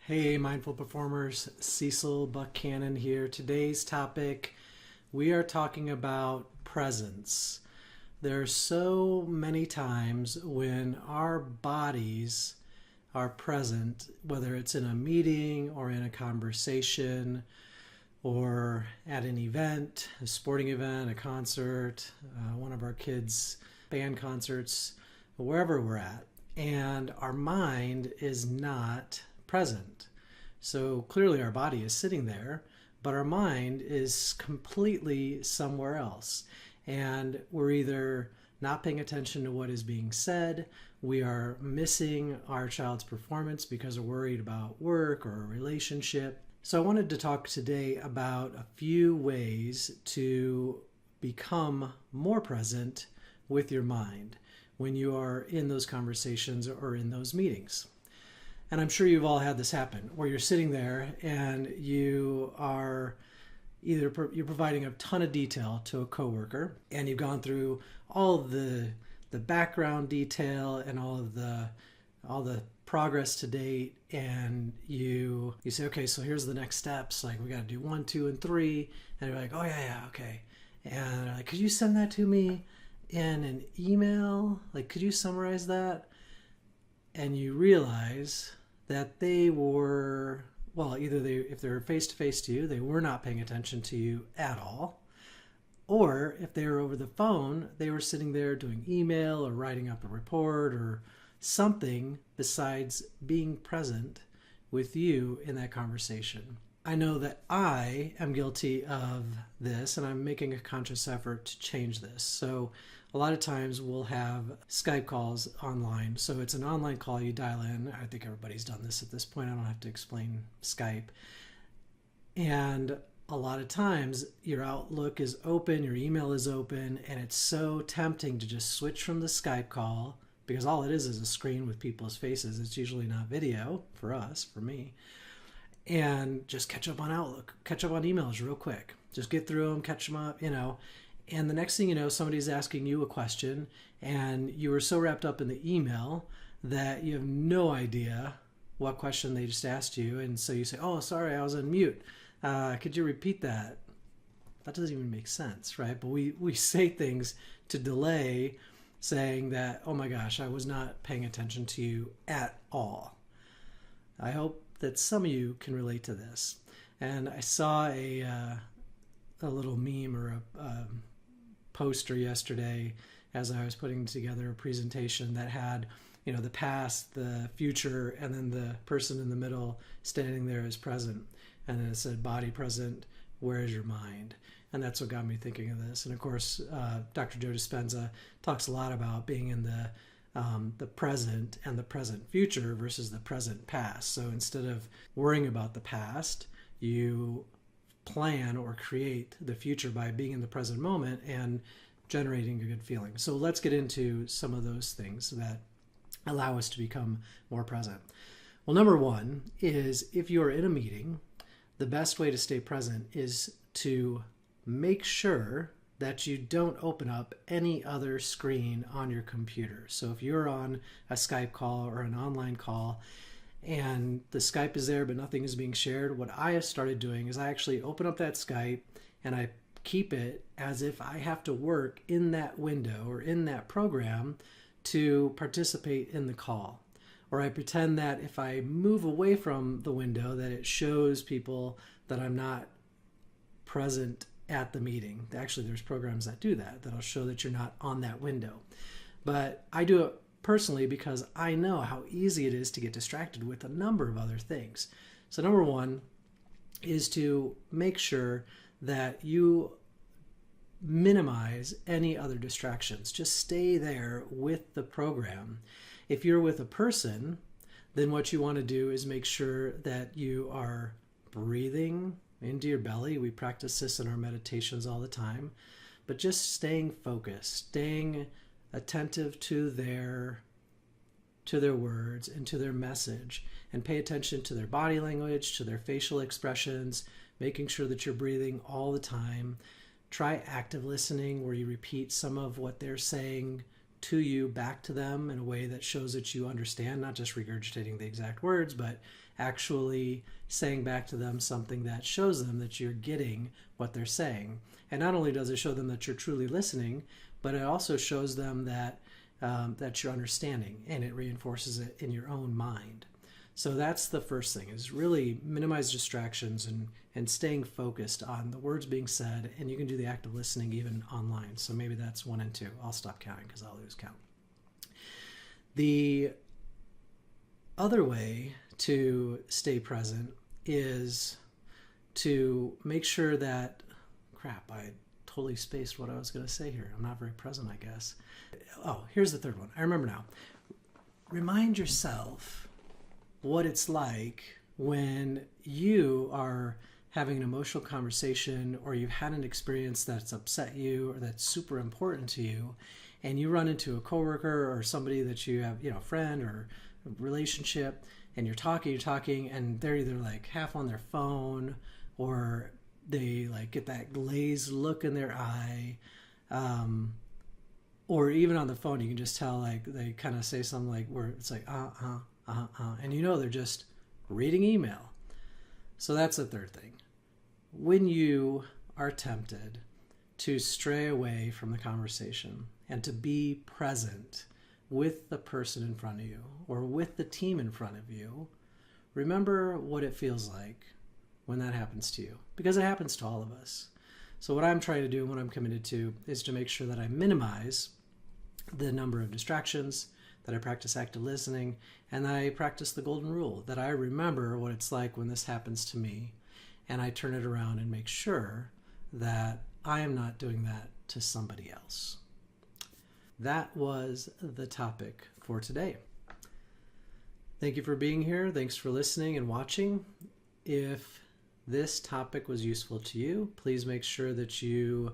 Hey, Mindful Performers, Cecil Buckhannon here. Today's topic, we are talking about presence. There are so many times when our bodies are present, whether it's in a meeting or in a conversation or at an event, a sporting event, a concert, one of our kids' band concerts, wherever we're at, and our mind is not present. So clearly our body is sitting there, but our mind is completely somewhere else. And we're either not paying attention to what is being said, we are missing our child's performance because we're worried about work or a relationship. So I wanted to talk today about a few ways to become more present with your mind when you are in those conversations or in those meetings. And I'm sure you've all had this happen where you're sitting there and you are either you're providing a ton of detail to a coworker and you've gone through all the background detail and all the progress to date, and you say, okay, so here's the next steps, like we got to do 1, 2, and 3, and you're like, oh yeah, okay. And they're like, could you send that to me in an email? Like, could you summarize that? And you realize that they were, well, either if they're face to face to you, they were not paying attention to you at all. Or if they were over the phone, they were sitting there doing email or writing up a report or something besides being present with you in that conversation. I know that I am guilty of this, and I'm making a conscious effort to change this. So a lot of times we'll have Skype calls online. So it's an online call, you dial in. I think everybody's done this at this point. I don't have to explain Skype. And a lot of times your Outlook is open, your email is open, and it's so tempting to just switch from the Skype call, because all it is a screen with people's faces. It's usually not video for us, for me. And just catch up on Outlook, catch up on emails real quick. Just get through them, catch them up, And the next thing you know, somebody's asking you a question, and you were so wrapped up in the email that you have no idea what question they just asked you. And so you say, oh, sorry, I was on mute. Could you repeat that? That doesn't even make sense, right? But we say things to delay saying that, oh my gosh, I was not paying attention to you at all. I hope that some of you can relate to this. And I saw a little meme or a poster yesterday as I was putting together a presentation that had, the past, the future, and then the person in the middle standing there as present. And then it said, body present, where is your mind? And that's what got me thinking of this. And of course, Dr. Joe Dispenza talks a lot about being in the present and the present future versus the present past. So instead of worrying about the past, you plan or create the future by being in the present moment and generating a good feeling. So let's get into some of those things that allow us to become more present. Well, number one is, if you're in a meeting, the best way to stay present is to make sure that you don't open up any other screen on your computer. So if you're on a Skype call or an online call and the Skype is there but nothing is being shared, what I have started doing is I actually open up that Skype and I keep it as if I have to work in that window or in that program to participate in the call. Or I pretend that if I move away from the window that it shows people that I'm not present at the meeting. Actually, there's programs that do that, that'll show that you're not on that window. But I do it personally because I know how easy it is to get distracted with a number of other things. So number one is to make sure that you minimize any other distractions. Just stay there with the program. If you're with a person, then what you want to do is make sure that you are breathing into your belly. We practice this in our meditations all the time, but just staying focused, staying attentive to their words and to their message, and pay attention to their body language, to their facial expressions, making sure that you're breathing all the time. Try active listening, where you repeat some of what they're saying to you, back to them in a way that shows that you understand, not just regurgitating the exact words, but actually saying back to them something that shows them that you're getting what they're saying. And not only does it show them that you're truly listening, but it also shows them that that you're understanding, and it reinforces it in your own mind. So that's the first thing, is really minimize distractions and staying focused on the words being said. And you can do the act of listening even online. So maybe that's 1 and 2. I'll stop counting because I'll lose count. The other way to stay present is to make sure that, I totally spaced what I was going to say here. I'm not very present, I guess. Oh, here's the third one. I remember now. Remind yourself what it's like when you are having an emotional conversation, or you've had an experience that's upset you or that's super important to you, and you run into a coworker or somebody that you have, a friend or a relationship, and you're talking, and they're either like half on their phone, or they like get that glazed look in their eye, or even on the phone, you can just tell, like, they kind of say something like, where it's like, and they're just reading email. So that's the third thing. When you are tempted to stray away from the conversation and to be present with the person in front of you or with the team in front of you, remember what it feels like when that happens to you, because it happens to all of us. So what I'm trying to do, what I'm committed to, is to make sure that I minimize the number of distractions, that I practice active listening, and that I practice the golden rule, that I remember what it's like when this happens to me, and I turn it around and make sure that I am not doing that to somebody else. That was the topic for today. Thank you for being here. Thanks for listening and watching. If this topic was useful to you, please make sure that you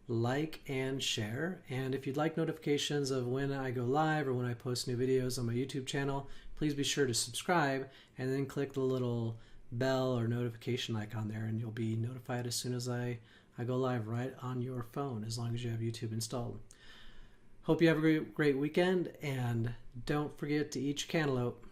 like and share. And if you'd like notifications of when I go live or when I post new videos on my YouTube channel, please be sure to subscribe and then click the little bell or notification icon there, and you'll be notified as soon as I go live right on your phone, as long as you have YouTube installed. Hope you have a great weekend, and don't forget to eat your cantaloupe.